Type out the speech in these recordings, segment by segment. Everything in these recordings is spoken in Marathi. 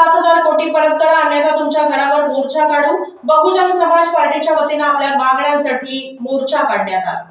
7,000 कोटी परत करा, अन्यथा तुमच्या घरावर मोर्चा काढू। बहुजन समाज पार्टीच्या वतीने आपल्या मागण्यांसाठी मोर्चा काढण्यात आला।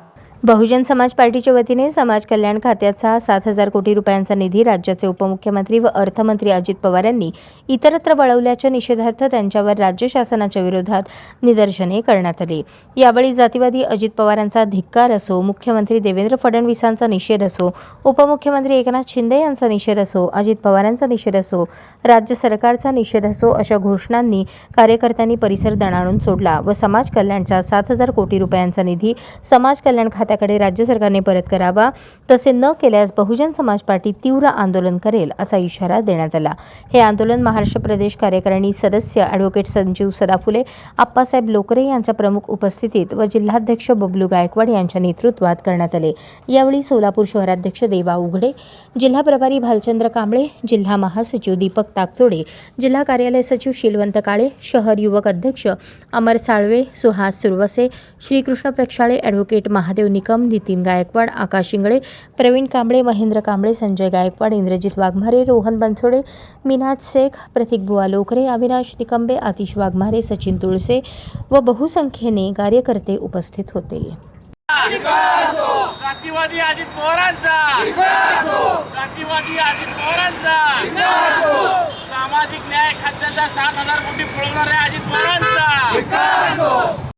बहुजन समाज पार्टीच्या वतीने समाज कल्याण खात्याचा 7,000 कोटी रुपयांचा निधी राज्याचे उपमुख्यमंत्री व अर्थमंत्री अजित पवार यांनी इतरत्र वळवल्याच्या निषेधार्थ त्यांच्यावर राज्य शासनाच्या विरोधात निदर्शने करण्यात आली। यावेळी जातीवादी अजित पवारांचा धिक्कार असो, मुख्यमंत्री देवेंद्र फडणवीसांचा निषेध असो, उपमुख्यमंत्री एकनाथ शिंदे यांचा निषेध असो, अजित पवारांचा निषेध असो, राज्य सरकारचा निषेध असो अशा घोषणांनी कार्यकर्त्यांनी परिसर दणाणून सोडला व समाज कल्याणचा 7,000 कोटी रुपयांचा निधी समाज कल्याण खात्याकडे राज्य सरकारने परत करावा, तसे न केल्यास बहुजन समाज पार्टी तीव्र आंदोलन करेल असा इशारा देण्यात आला। हे आंदोलन महाराष्ट्र प्रदेश कार्यकारिणी सदस्य ॲडव्होकेट संजीव सदाफुले, आप्पासाहेब लोकरे यांच्या प्रमुख उपस्थितीत व जिल्हाध्यक्ष बबलू गायकवाड यांच्या नेतृत्वात करण्यात आले। यावेळी सोलापूर शहराध्यक्ष देवा उघडे, जिल्हा प्रभारी भालचंद्र कांबळे, जिल्हा महासचिव दीपक ताकतोडे, जिल्हा कार्यालय सचिव शीलवंत काळे, शहर युवक अध्यक्ष अमर साळवे, सुहास सुरवसे, श्रीकृष्ण प्रक्षाळे, ॲडव्होकेट महादेव निकम, नितीन गायकवाड, आकाश इंगळे, प्रवीण कांबळे, महेंद्र कांबळे, संजय गायकवाड, इंद्रजित वाघमारे, रोहन बनसोडे, मिनाज शेख, प्रतीक बुवा लोकरे, अविनाश निकंबे, आतिश वाघमारे, सचिन तुळसे व बहुसंख्येने कार्यकर्ते उपस्थित होते। जातीवादी अजित पवारांचा, जातीवादी अजित पवारांचा, सामाजिक न्याय खात्याचा 7,000 कोटी पळवणाऱ्या अजित पवारांचा